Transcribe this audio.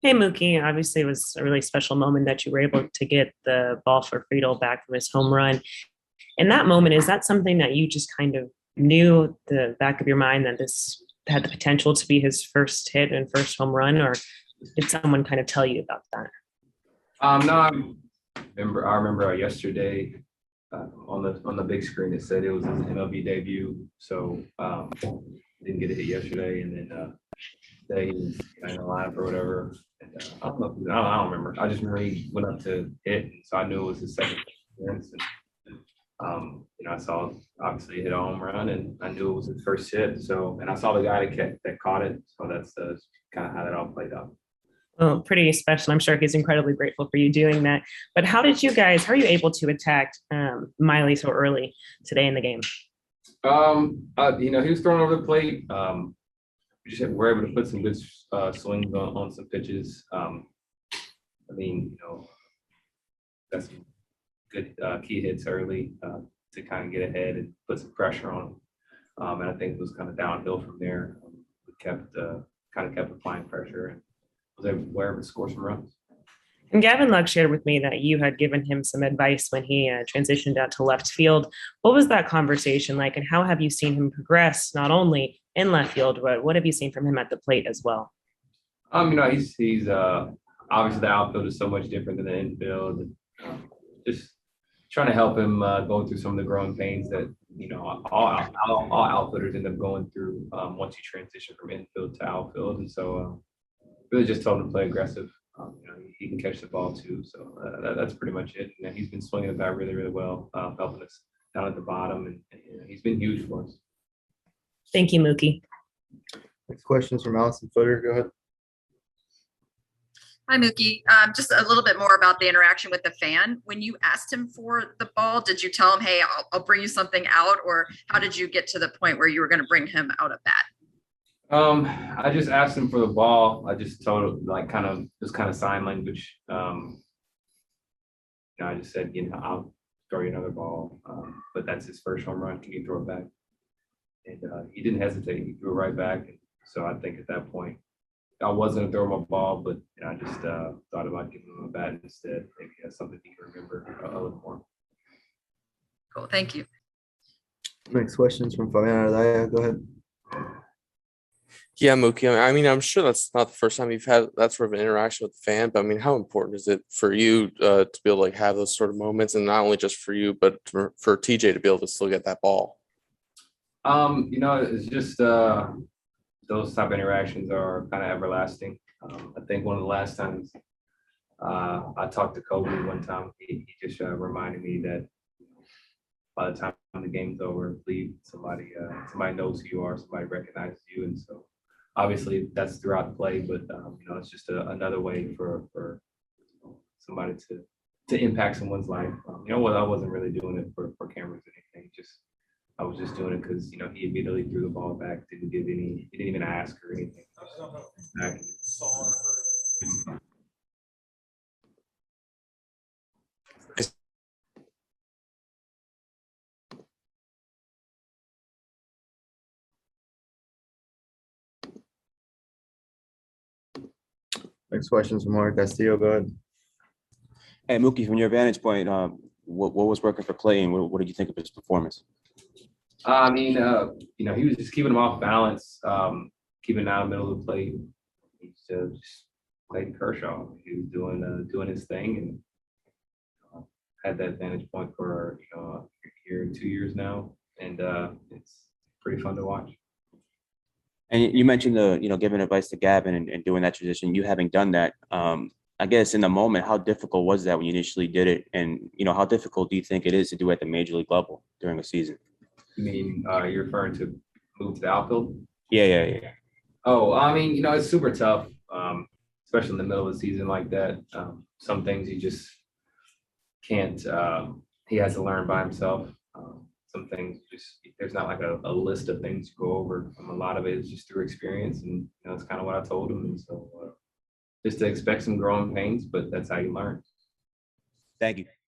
Hey, Mookie. Obviously, it was a really special moment that you were able to get the ball for Friedl back from his home run. In that moment, is that something that you just kind of knew at the back of your mind that this had the potential to be his first hit and first home run, or did someone kind of tell you about that? No, I remember yesterday on the big screen it said it was his MLB debut. So didn't get a hit yesterday, and then today he was kind of lined up or whatever. And I don't know. I don't remember. I just remember he went up to hit, and so I knew it was his second appearance. And I saw obviously hit a home run, and I knew it was his first hit. So, and I saw the guy that caught it. So that's kind of how that all played out. Well, pretty special. I'm sure he's incredibly grateful for you doing that. But how are you able to attack Miley so early today in the game? He was throwing over the plate. We're able to put some good swings on some pitches. Got some good key hits early to kind of get ahead and put some pressure on them. And I think it was kind of downhill from there. We kept applying pressure and was able to score some runs. And Gavin Lux shared with me that you had given him some advice when he transitioned out to left field. What was that conversation like, and how have you seen him progress, not only in left field, but what have you seen from him at the plate as well? He's obviously the outfield is so much different than the infield. Just trying to help him go through some of the growing pains that all outfielders end up going through once you transition from infield to outfield. And so really just told him to play aggressive. He can catch the ball too. So that's pretty much it. And he's been swinging the bat really, really well, helping us down at the bottom. And he's been huge for us. Thank you, Mookie. Next question is from Allison Footer. Go ahead. Hi, Mookie. Just a little bit more about the interaction with the fan. When you asked him for the ball, did you tell him, hey, I'll bring you something out? Or how did you get to the point where you were going to bring him out of bat? I just asked him for the ball. I just told him kind of sign language. I just said, I'll throw you another ball, but that's his first home run. Can you throw it back? And he didn't hesitate. He threw it right back. And so I think at that point, I wasn't going to throw him a ball, but I just thought about giving him a bat instead. Maybe that's something he can remember a little more. Cool. Thank you. Next question is from Fabiana Ardaya. Go ahead. Yeah, Mookie. I'm sure that's not the first time you've had that sort of an interaction with the fan, but how important is it for you to be able to have those sort of moments, and not only just for you, but for TJ to be able to still get that ball? It's just those type of interactions are kind of everlasting. I think one of the last times I talked to Kobe one time, he just reminded me that by the time the game's over, leave somebody knows who you are, somebody recognizes you, and so obviously that's throughout play, but it's just another way for somebody to impact someone's life. I wasn't really doing it for cameras or anything. I was just doing it because he immediately threw the ball back, he didn't even ask or anything. Next question is from Mark Castillo. Go ahead. Hey, Mookie, from your vantage point, what was working for Clayton? What did you think of his performance? He was just keeping him off balance, keeping out of the middle of the plate. He's just Clayton Kershaw. He was doing his thing, and had that vantage point for a year, 2 years now, and it's pretty fun to watch. And you mentioned giving advice to Gavin and doing that transition. You having done that, I guess in the moment, how difficult was that when you initially did it? And how difficult do you think it is to do at the major league level during a season? You mean you're referring to move to the outfield? Yeah. Oh, it's super tough, especially in the middle of the season like that. Some things you just can't. He has to learn by himself. Some things there's not like a list of things to go over. A lot of it is just through experience, and that's kind of what I told him. And so just to expect some growing pains, but that's how you learn. Thank you.